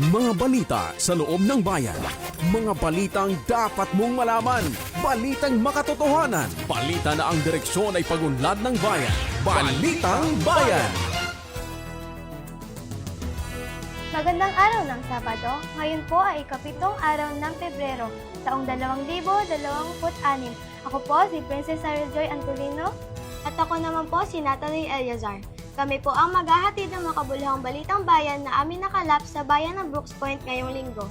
Mga balita sa loob ng bayan. Mga balitang dapat mong malaman. Balitang makatotohanan. Balita na ang direksyon ay pagunlad ng bayan. Balitang Bayan! Magandang araw ng Sabado. Ngayon po ay ikapitong araw ng Pebrero, taong 2026. Ako po si Princess Sarah Joy Antolino. At ako naman po si Natalie Eliazar. Kami po ang maghahatid ng makabuluhang balitang bayan na amin nakalap sa bayan ng Brooks Point ngayong linggo.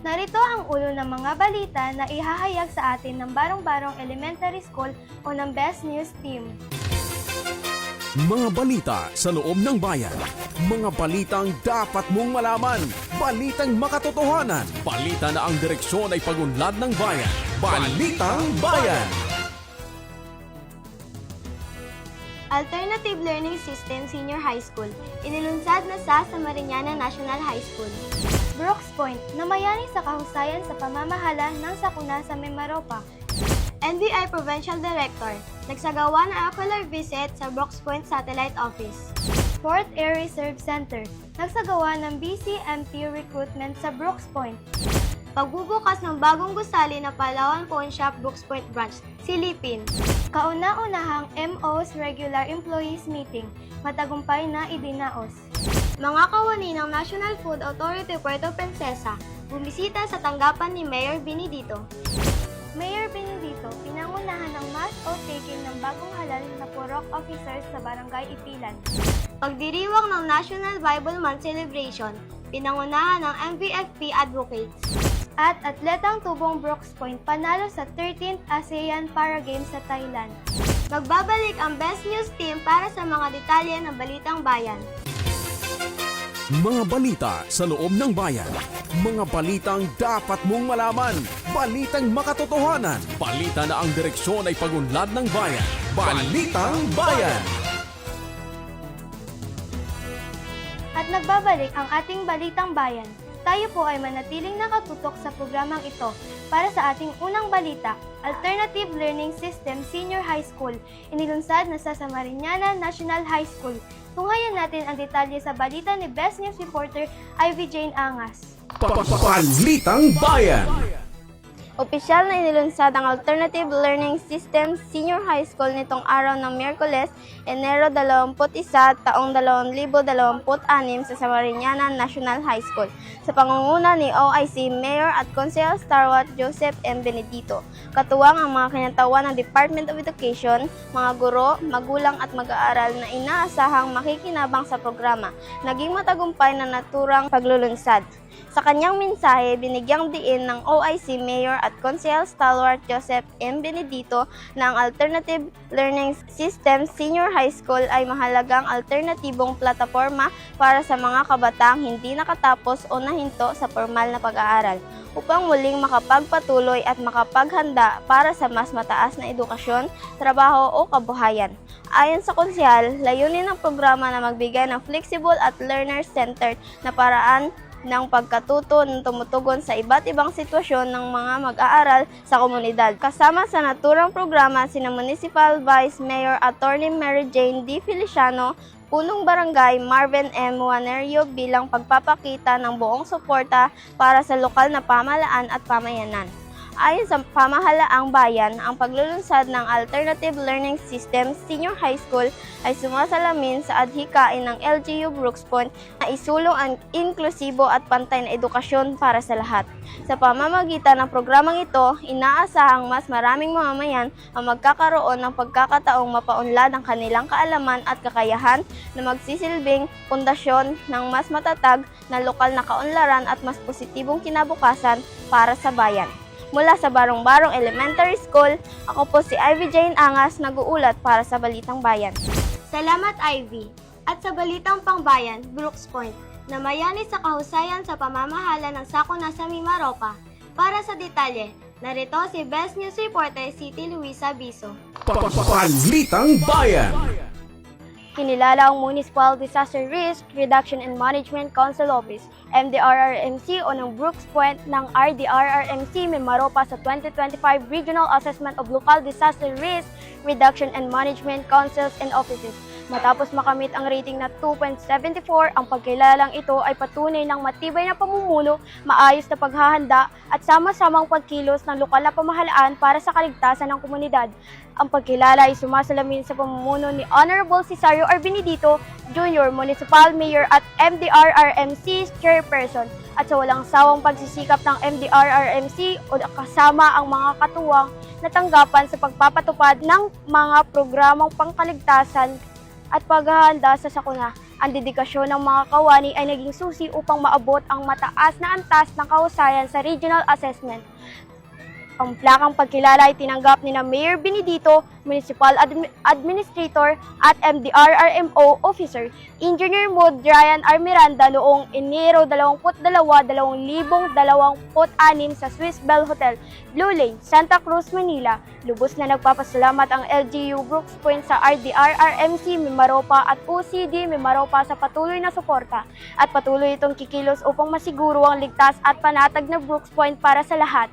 Narito ang ulo ng mga balita na ihahayag sa atin ng Barong-Barong Elementary School o ng Best News Team. Mga balita sa loob ng bayan. Mga balitang dapat mong malaman. Balitang makatotohanan. Balita na ang direksyon ay pagunlad ng bayan. Balitang Bayan! Alternative Learning System Senior High School, inilunsad na sa Mariñana National High School. Brooks Point, namayani sa kahusayan sa pamamahala ng sakuna sa Mimaropa. NBI Provincial Director, nagsagawa ng ocular visit sa Brooks Point Satellite Office. 4th Air Reserve Center, nagsagawa ng BCMT recruitment sa Brooks Point. Pagbubukas ng bagong gusali na Palawan Pawn Shop Brooks Point Branch, silipin. Kauna-unahang MO's Regular Employees Meeting, matagumpay na idinaos. Mga kawani ng National Food Authority Puerto Princesa, bumisita sa tanggapan ni Mayor Benedito. Mayor Benedito, pinangunahan ng mass outtaking ng bagong halal na purok officers sa Barangay Ipilan. Pagdiriwang ng National Bible Month Celebration, pinangunahan ng MVFP Advocates. At atletang tubong Brooks Point panalo sa 13th ASEAN Para Games sa Thailand. Magbabalik ang Best News Team para sa mga detalye ng Balitang Bayan. Mga balita sa loob ng bayan. Mga balitang dapat mong malaman. Balitang makatotohanan. Balita na ang direksyon ay pagunlad ng bayan. Balitang Bayan! At nagbabalik ang ating Balitang Bayan. Tayo po ay manatiling nakatutok sa programang ito para sa ating unang balita, Alternative Learning System Senior High School, inilunsad na sa Mariñana National High School. Tunghayan natin ang detalye sa balita ni Best News Reporter Ivy Jane Angas. Balitang Bayan! Opisyal na inilunsad ang Alternative Learning System Senior High School nitong araw ng Miyerkules, Enero 21, taong 2026 sa Mariñana National High School sa pangunguna ni OIC Mayor at Council Starwat Joseph M. Benedito. Katuwang ang mga kinatawan ng Department of Education, mga guro, magulang at mag-aaral na inaasahang makikinabang sa programa. Naging matagumpay na naturang paglulunsad. Sa kanyang mensahe, binigyang diin ng OIC Mayor at Council Stalwart Joseph M. Benedito na ang Alternative Learning System Senior High School ay mahalagang alternatibong plataforma para sa mga kabataang hindi nakatapos o nahinto sa formal na pag-aaral upang muling makapagpatuloy at makapaghanda para sa mas mataas na edukasyon, trabaho o kabuhayan. Ayon sa konsyal, layunin ng programa na magbigay ng flexible at learner-centered na paraan ng pagkatuto ng tumutugon sa iba't ibang sitwasyon ng mga mag-aaral sa komunidad. Kasama sa naturang programa sina Municipal Vice Mayor Attorney Mary Jane D. Feliciano, Punong Barangay Marvin M. Juanerio bilang pagpapakita ng buong suporta para sa lokal na pamahalaan at pamayanan. Ayon sa pamahalaang bayan, ang paglulunsad ng Alternative Learning System Senior High School ay sumasalamin sa adhikain ng LGU Brooks Point na isulong ang inklusibo at pantay na edukasyon para sa lahat. Sa pamamagitan ng programang ito, inaasahang mas maraming mamamayan ang magkakaroon ng pagkakataong mapaunlad ang kanilang kaalaman at kakayahan na magsisilbing pundasyon ng mas matatag na lokal na kaunlaran at mas positibong kinabukasan para sa bayan. Mula sa Barong-Barong Elementary School, ako po si Ivy Jane Angas, nag-uulat para sa Balitang Bayan. Salamat, Ivy. At sa Balitang Pangbayan, Brooks Point, namayani sa kahusayan sa pamamahala ng sakuna sa Mimaropa. Para sa detalye, narito si Best News Reporter City Luisa Biso. Balitang Bayan! Kinilala ang Municipal Disaster Risk Reduction and Management Council Office, MDRRMC o ng Brooks Point ng RDRRMC Mimaropa sa 2025 Regional Assessment of Local Disaster Risk Reduction and Management Councils and Offices. Matapos makamit ang rating na 2.74, ang pagkilalang ito ay patunay ng matibay na pamumuno, maayos na paghahanda at sama-samang pagkilos ng lokal na pamahalaan para sa kaligtasan ng komunidad. Ang pagkilala ay sumasalamin sa pamumuno ni Honorable Cesario R. Benedito, Jr., Municipal Mayor at MDRRMC Chairperson, at sa walang sawang pagsisikap ng MDRRMC o kasama ang mga katuwang na tanggapan sa pagpapatupad ng mga programang pangkaligtasan at paghahanda sa sakuna. Ang dedikasyon ng mga kawani ay naging susi upang maabot ang mataas na antas ng kahusayan sa regional assessment. Ang plakang pagkilala ay tinanggap ni na Mayor Benedito, Municipal Administrator at MDRRMO Officer, Engineer Ryan R. Miranda noong Enero 22, 2026 sa Swiss Bell Hotel, Blue Lane, Santa Cruz, Manila. Lubos na nagpapasalamat ang LGU Brooks Point sa RDRRMC Mimaropa at OCD Mimaropa sa patuloy na suporta at patuloy itong kikilos upang masiguro ang ligtas at panatag na Brooks Point para sa lahat.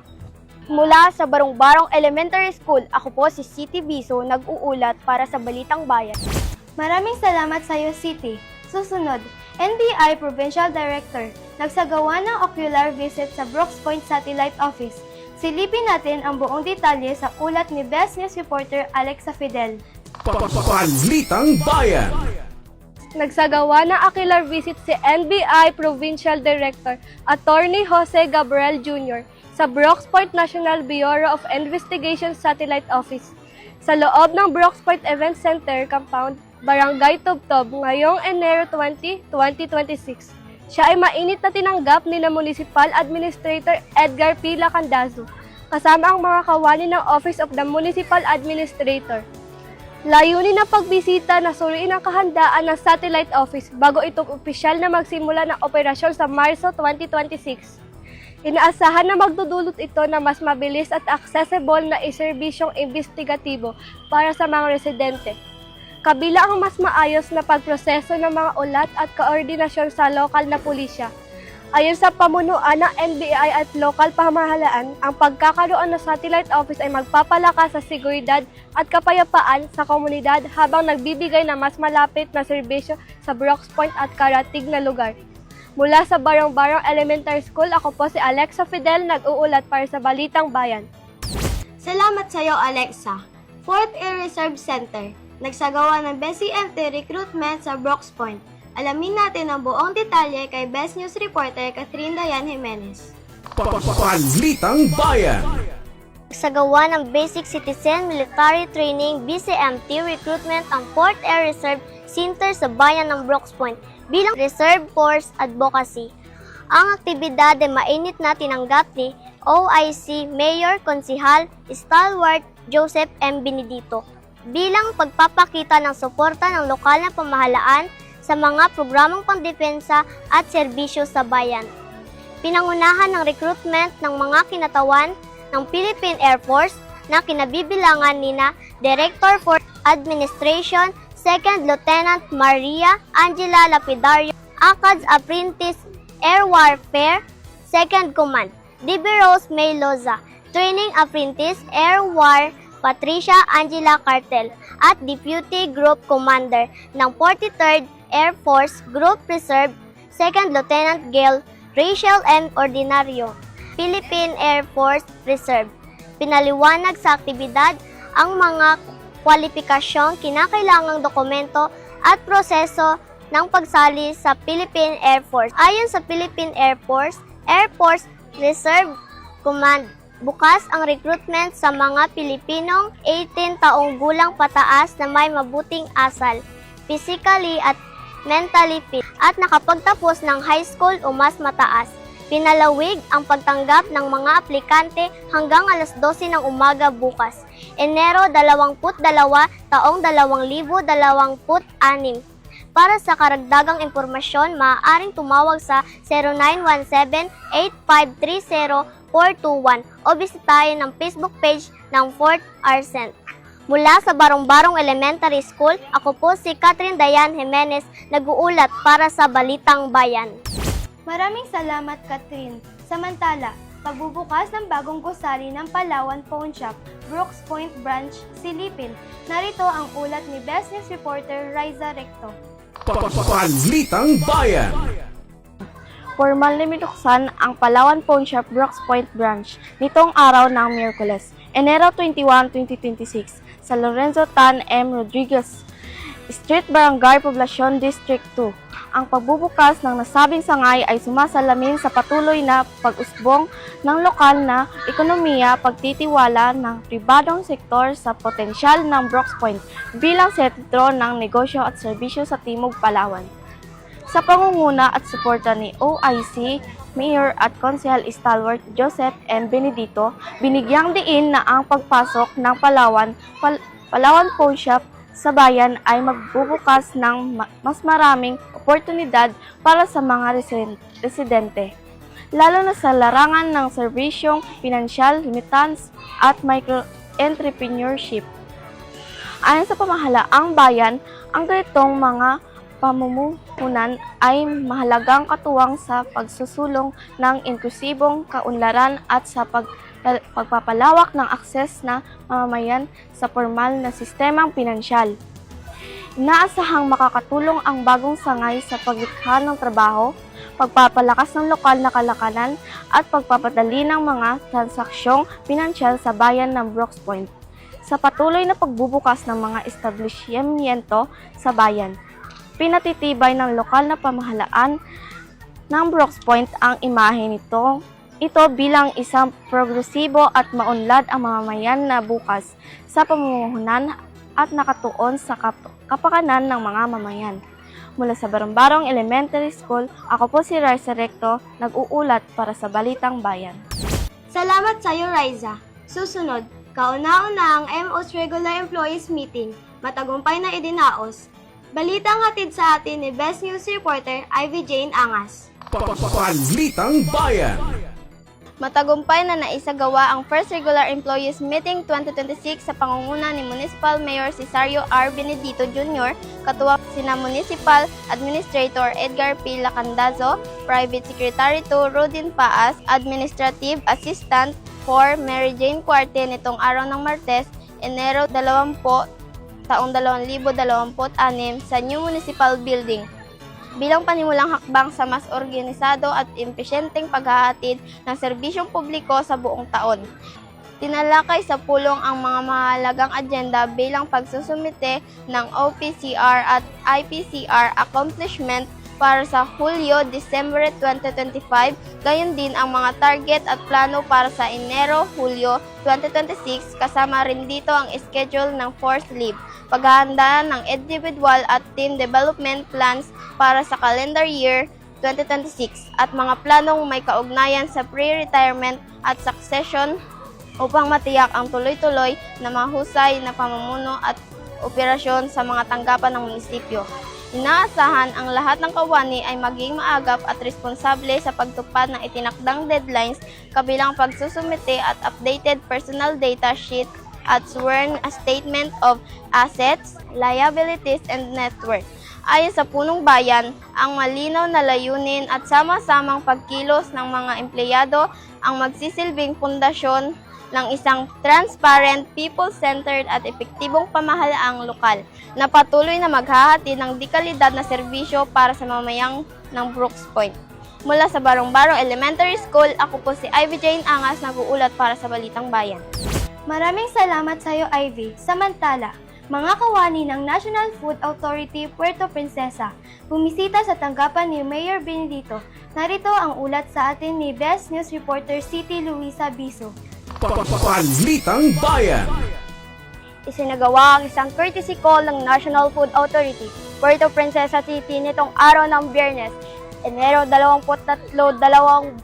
Mula sa Barong-Barong Elementary School, ako po si City Biso, nag-uulat para sa Balitang Bayan. Maraming salamat sa iyo, City. Susunod, NBI Provincial Director, nagsagawa ng ocular visit sa Brooks Point Satellite Office. Silipin natin ang buong detalye sa ulat ni Best News Reporter Alexa Fidel. Balitang Bayan. Nagsagawa ng ocular visit si NBI Provincial Director Attorney Jose Gabriel Jr. sa Brooks Point National Bureau of Investigation Satellite Office sa loob ng Brooks Point Event Center Compound, Barangay Tubtob ngayong Enero 20, 2026. Siya ay mainit na tinanggap ni na Municipal Administrator Edgar P. Lacandazo kasama ang mga kawani ng Office of the Municipal Administrator. Layunin ng pagbisita na suriin ang kahandaan ng Satellite Office bago itong opisyal na magsimula ng operasyon sa Marso 2026. Inaasahan na magdudulot ito na mas mabilis at accessible na iserbisyong investigatibo para sa mga residente. Kabila ang mas maayos na pagproseso ng mga ulat at koordinasyon sa lokal na pulisya. Ayon sa pamunuan ng NBI at lokal pamahalaan, ang pagkakaroon ng satellite office ay magpapalakas sa seguridad at kapayapaan sa komunidad habang nagbibigay ng mas malapit na serbisyo sa Brooks Point at karatig na lugar. Mula sa Barong-Barong Elementary School, ako po si Alexa Fidel, nag-uulat para sa Balitang Bayan. Salamat sa iyo, Alexa. 4th Air Reserve Center, nagsagawa ng BCMT recruitment sa Brooks Point. Alamin natin ang buong detalye kay Best News Reporter Catherine Dayan Jimenez. Balitang Bayan. Nagsagawa ng Basic Citizen Military Training BCMT recruitment ang 4th Air Reserve Center sa bayan ng Brooks Point bilang Reserve Force Advocacy. Ang aktibidad ay mainit na tinanggap ni OIC Mayor Konsihal Stalwart Joseph M. Benedito bilang pagpapakita ng suporta ng lokal na pamahalaan sa mga programang pangdepensa at serbisyo sa bayan. Pinangunahan ng recruitment ng mga kinatawan ng Philippine Air Force na kinabibilangan nina Director for Administration 2nd Lieutenant Maria Angela Lapidario, ACADS Apprentice Air Warfare 2nd Command, DB Rose May Loza, Training Apprentice Air War Patricia Angela Cartel, at Deputy Group Commander ng 43rd Air Force Group Reserve 2nd Lieutenant Gail Rachel M. Ordinario, Philippine Air Force Reserve. Pinaliwanag sa aktibidad ang mga kwalipikasyong, kinakailangang dokumento at proseso ng pagsali sa Philippine Air Force. Ayon sa Philippine Air Force Reserve Command, bukas ang recruitment sa mga Pilipinong 18 taong gulang pataas na may mabuting asal, physically at mentally fit, at nakapagtapos ng high school o mas mataas. Pinalawig ang pagtanggap ng mga aplikante hanggang alas 12 ng umaga bukas, Enero 22, taong 2026. Para sa karagdagang impormasyon, maaaring tumawag sa 0917-8530-421 o bisitahin ang Facebook page ng 4th ARCENT. Mula sa Barong-Barong Elementary School, ako po si Catherine Dayan Jimenez, nag-uulat para sa Balitang Bayan. Maraming salamat, Catherine. Samantala, pagbubukas ng bagong gusali ng Palawan Pawn Shop, Brooks Point Branch, Silipin. Narito ang ulat ni Best News Reporter Riza Recto. Balitang Bayan. Formal na binuksan ang Palawan Pawn Shop Brooks Point Branch nitong araw ng Miyerkules, Enero 21, 2026 sa Lorenzo Tan M. Rodriguez Street, Barangay Poblacion, District 2. Ang pagbubukas ng nasabing sangay ay sumasalamin sa patuloy na pag-usbong ng lokal na ekonomiya, pagtitiwala ng pribadong sektor sa potensyal ng Brooks Point bilang sentro ng negosyo at serbisyo sa Timog, Palawan. Sa pangunguna at suporta ni OIC, Mayor at Konsehal Stalwart Joseph M. Benedito, binigyang diin na ang pagpasok ng Palawan Pawn Shop sa bayan ay magbubukas ng mas maraming oportunidad para sa mga residente, lalo na sa larangan ng serbisyong pinansyal, remittance at micro-entrepreneurship. Ayon sa pamahalaang bayan, ang ganitong mga pamumuhunan ay mahalagang katuwang sa pagsusulong ng inklusibong kaunlaran at sa pagpapalawak ng akses na mamamayan sa formal na sistemang pinansyal. Inaasahang makakatulong ang bagong sangay sa paglikha ng trabaho, pagpapalakas ng lokal na kalakalan at pagpapadali ng mga transaksyong pinansyal sa bayan ng Brooks Point. Sa patuloy na pagbubukas ng mga establishmento sa bayan, pinatitibay ng lokal na pamahalaan ng Brooks Point ang imahe nito. Ito bilang isang progresibo at maunlad ang mamamayan na bukas sa pamumuhunan at nakatuon sa kapakanan ng mga mamayan. Mula sa Barong-Barong Elementary School, ako po si Riza Recto, nag-uulat para sa Balitang Bayan. Salamat sa iyo, Riza. Susunod, kauna-una ang MO's Regular Employees Meeting, matagumpay na idinaos. Balitang hatid sa atin ni Best News Reporter Ivy Jane Angas. Balitang Bayan. Matagumpay na naisagawa ang First Regular Employees Meeting 2026 sa pangunguna ni Municipal Mayor Cesario R. Benedito Jr., katuwang sina Municipal Administrator Edgar P. Lacandazo, Private Secretary 2 Rodin Paas, Administrative Assistant 4 Mary Jane Cuarte nitong araw ng Martes, Enero 20, taong 2026 sa New Municipal Building, bilang panimulang hakbang sa mas organisado at empisyenteng paghahatid ng serbisyong publiko sa buong taon. Tinalakay sa pulong ang mga mahalagang agenda bilang pagsusumite ng OPCR at IPCR accomplishment para sa Hulyo-Disyembre 2025, gayon din ang mga target at plano para sa Enero-Hulyo 2026, kasama rin dito ang schedule ng forced leave, paghahanda ng individual at team development plans para sa calendar year 2026 at mga planong may kaugnayan sa pre-retirement at succession upang matiyak ang tuloy-tuloy na mahusay na pamumuno at operasyon sa mga tanggapan ng munisipyo. Inaasahan ang lahat ng kawani ay maging maagap at responsable sa pagtupad ng itinakdang deadlines, kabilang pagsusumite at updated personal data sheet at sworn statement of assets, liabilities, and net worth. Ayon sa punong bayan, ang malinaw na layunin at sama-samang pagkilos ng mga empleyado ang magsisilbing pundasyon ng isang transparent, people-centered at epektibong pamahalaang lokal na patuloy na maghahatid ng dekalidad na serbisyo para sa mamayang ng Brooks Point. Mula sa Barong-Barong Elementary School, ako po si Ivy Jane Angas, nag-uulat para sa Balitang Bayan. Maraming salamat sa iyo, Ivy. Samantala, mga kawani ng National Food Authority Puerto Princesa, bumisita sa tanggapan ni Mayor Benedito. Narito ang ulat sa atin ni Best News Reporter City Luisa Biso. Balitang Bayan. Isinagawa ang isang courtesy call ng National Food Authority, Puerto Princesa City nitong araw ng Biyernes, Enero 23, 2026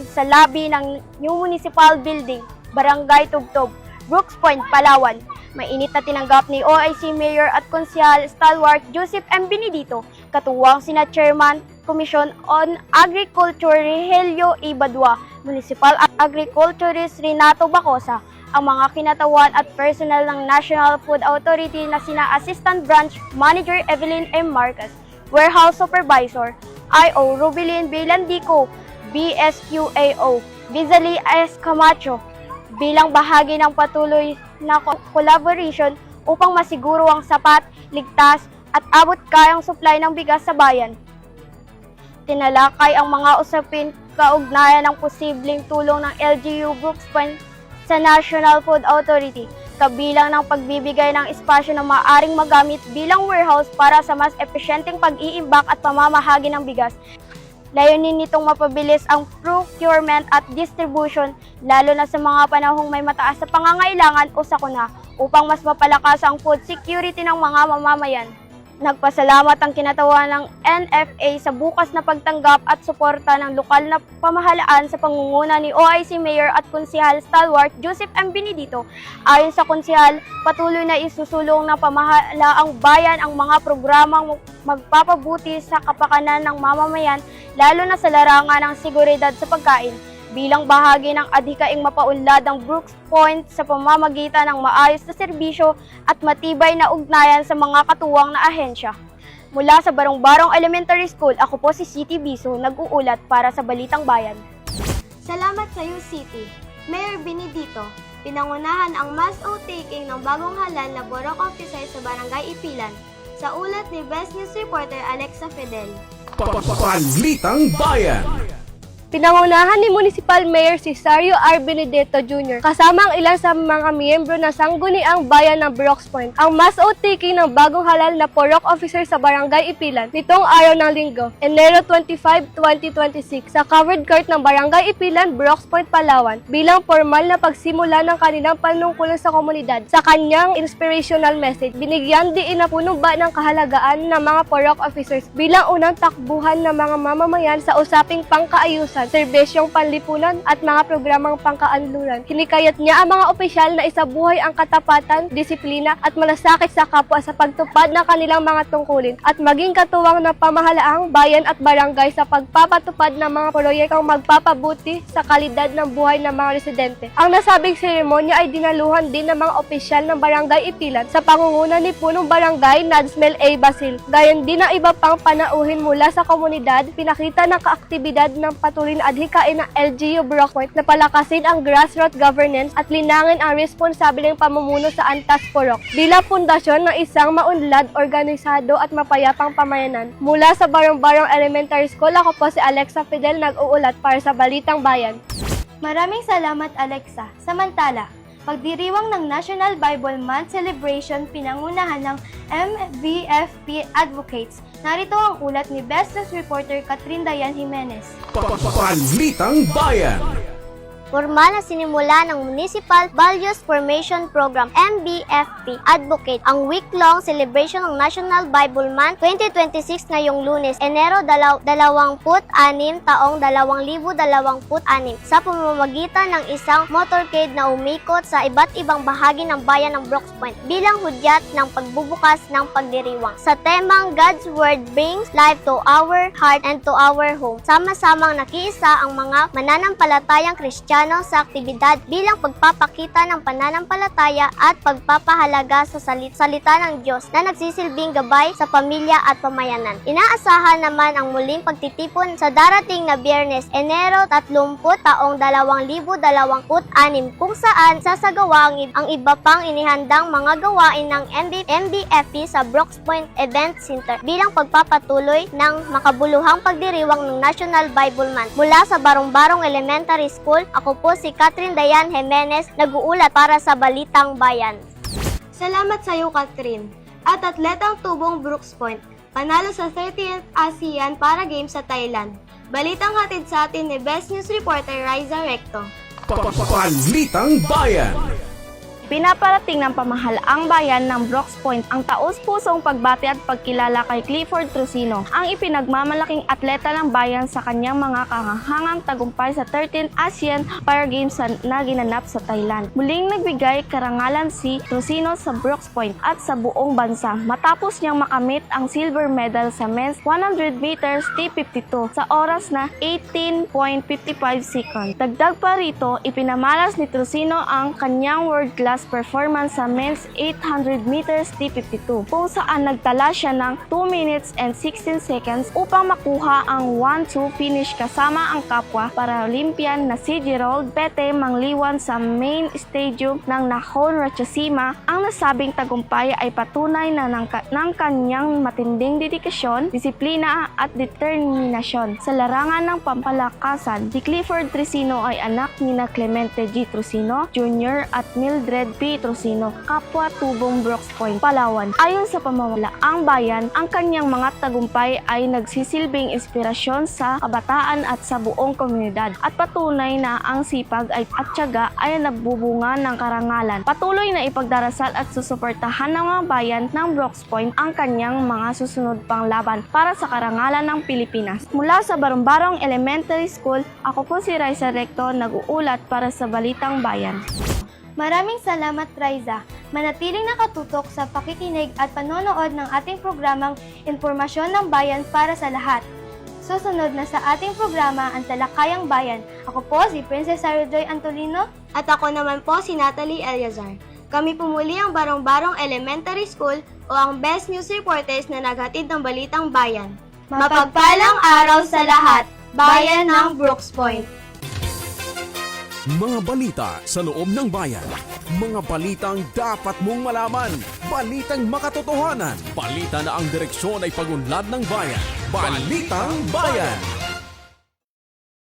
sa lobby ng New Municipal Building, Barangay Tubtob, Brooks Point, Palawan. Mainit na tinanggap ni OIC Mayor at Konsehal Stalwart Joseph M. Benedito, katuwang sina Chairman Commission on Agriculture Rogelio E. Badua, Municipal Agriculturist Renato Bacosa, ang mga kinatawan at personnel ng National Food Authority na sina Assistant Branch Manager Evelyn M. Marcos, Warehouse Supervisor I.O. Rubilin Belandico, BSQAO, Bizali S. Camacho, bilang bahagi ng patuloy na collaboration upang masiguro ang sapat, ligtas, at abot-kayang supply ng bigas sa bayan. Tinalakay ang mga usapin kaugnayan ng posibleng tulong ng LGU Brooks Point sa National Food Authority, kabilang ng pagbibigay ng espasyo na maaaring magamit bilang warehouse para sa mas epesyenteng pag-iimbak at pamamahagi ng bigas. Layunin nitong mapabilis ang procurement at distribution, lalo na sa mga panahong may mataas na pangangailangan o sakuna, upang mas mapalakas ang food security ng mga mamamayan. Nagpasalamat ang kinatawan ng NFA sa bukas na pagtanggap at suporta ng lokal na pamahalaan sa pangunguna ni OIC Mayor at Konsehal Stalwart Joseph M. Benedito. Ayon sa Konsehal, patuloy na isusulong ng pamahalaang bayan ang mga programang magpapabuti sa kapakanan ng mamamayan, lalo na sa larangan ng seguridad sa pagkain. Bilang bahagi ng adhikaing mapaunlad ang Brooks Point sa pamamagitan ng maayos na serbisyo at matibay na ugnayan sa mga katuwang na ahensya. Mula sa Barong-Barong Elementary School, ako po si City Biso, nag-uulat para sa Balitang Bayan. Salamat sa iyo, City. Mayor Benedito, pinangunahan ang mass oath-taking ng bagong halal na Borok Officer sa Barangay Ipilan. Sa ulat ni Best News Reporter Alexa Fidel. Balitang Bayan. Pinangunahan ni Municipal Mayor Cesario R. Benedetto Jr. kasama ang ilan sa mga miyembro ng Sangguniang Bayan ng Brooks Point ang mass oath-taking ng bagong halal na Porok Officer sa Barangay Ipilan nitong araw ng Linggo, Enero 25, 2026 sa covered court ng Barangay Ipilan, Brooks Point, Palawan bilang formal na pagsimula ng kanilang panungkulan sa komunidad. Sa kanyang inspirational message, binigyan diin na puno ba ng kahalagaan ng mga Porok Officers bilang unang takbuhan ng mga mamamayan sa usaping pangkaayusan, serbisyong panlipunan at mga programang pangkaanluran. Kinikayat niya ang mga opisyal na isabuhay ang katapatan, disiplina at malasakit sa kapwa sa pagtupad ng kanilang mga tungkulin at maging katuwang ng pamahalaang bayan at barangay sa pagpapatupad ng mga proyektong magpapabuti sa kalidad ng buhay ng mga residente. Ang nasabing seremonya ay dinaluhan din ng mga opisyal ng Barangay Ipilan sa pangunguna ni Punong Barangay Nadsmel A. Basil. Gayon din ang iba pang panauhin mula sa komunidad, pinakita ng kaaktibidad ng patuloy na adhikain ng LGU Brooks Point na palakasin ang grassroots governance at linangin ang responsableng pamumuno sa Antas Porok bilang pundasyon ng isang maunlad, organisado at mapayapang pamayanan. Mula sa Barong-Barong Elementary School, ako po si Alexa Fidel, nag-uulat para sa Balitang Bayan. Maraming salamat, Alexa. Samantala, pagdiriwang ng National Bible Month Celebration pinangunahan ng MVFP Advocates. Narito ang ulat ni Best News Reporter Catherine Dayan Jimenez. Balitang Bayan. Formal na sinimula ng Municipal Values Formation Program MBFP Advocate ang week-long celebration ng National Bible Month 2026 ngayong Lunes, Enero 26, taong 2026 sa pamamagitan ng isang motorcade na umikot sa iba't ibang bahagi ng bayan ng Brooks Point bilang hudyat ng pagbubukas ng pagdiriwang. Sa temang God's Word brings life to our heart and to our home, sama-samang nakiisa ang mga mananampalatayang Kristiyano sa aktibidad bilang pagpapakita ng pananampalataya at pagpapahalaga sa salita ng Diyos na nagsisilbing gabay sa pamilya at pamayanan. Inaasahan naman ang muling pagtitipon sa darating na Biyernes, Enero 30, taong 2026 kung saan sasagawa ang iba pang inihandang mga gawain ng MBFP sa Brooks Point Event Center bilang pagpapatuloy ng makabuluhang pagdiriwang ng National Bible Month. Mula sa Barong-Barong Elementary School, ako po si Catherine Dayan Jimenez, nag-uulat para sa Balitang Bayan. Salamat sa iyo, Catherine. At atletang tubong Brooks Point, panalo sa 30th ASEAN Para Games sa Thailand. Balitang hatid sa atin ni Best News Reporter Riza Recto. Balitang Bayan. Pinaparating ng pamahalaang bayan ng Brooks Point ang taos-pusong pagbati at pagkilala kay Clifford Trusino, ang ipinagmamalaking atleta ng bayan sa kanyang mga kahanghang tagumpay sa 13th ASEAN Para Games na ginanap sa Thailand. Muling nagbigay karangalan si Trusino sa Brooks Point at sa buong bansa matapos niyang makamit ang silver medal sa men's 100 meters T52 sa oras na 18.55 seconds. Dagdag pa rito, ipinamalas ni Trusino ang kanyang world-class best performance sa men's 800 meters T52 kung saan nagtala siya ng 2 minutes and 16 seconds upang makuha ang 1-2 finish kasama ang kapwa Paralympian na si Gerald Pete Mangliwan sa main stadium ng Nahon, Ratchasima. Ang nasabing tagumpay ay patunay na ng kanyang matinding dedikasyon, disiplina at determinasyon sa larangan ng pampalakasan. Si Clifford Trusino ay anak ni na Clemente G. Trusino Jr. at Mildred P. Trusino, kapwa tubong Brooks Point, Palawan. Ayon sa pamamalaang bayan, ang kanyang mga tagumpay ay nagsisilbing inspirasyon sa kabataan at sa buong komunidad at patunay na ang sipag at tiyaga ay nabubunga ng karangalan. Patuloy na ipagdarasal at susuportahan ng mga bayan ng Brooks Point ang kanyang mga susunod pang laban para sa karangalan ng Pilipinas. Mula sa Barong-Barong Elementary School, ako po si Raisa Recto, nag-uulat para sa Balitang Bayan. Maraming salamat, Raisa. Manatiling nakatutok sa pakikinig at panonood ng ating programang Impormasyon ng Bayan para sa lahat. Susunod na sa ating programa, ang Talakayang Bayan. Ako po si Princess Sarajoy Antolino. At ako naman po si Natalie Eliazar. Kami pumuli ang Barong-Barong Elementary School o ang Best News Reporters na naghatid ng Balitang Bayan. Mapagpalang araw sa lahat, Bayan ng Brooks Point! Mga balita sa loob ng bayan. Mga balitang dapat mong malaman. Balitang makatotohanan. Balita na ang direksyon ay pagunlad ng bayan. Balitang Bayan!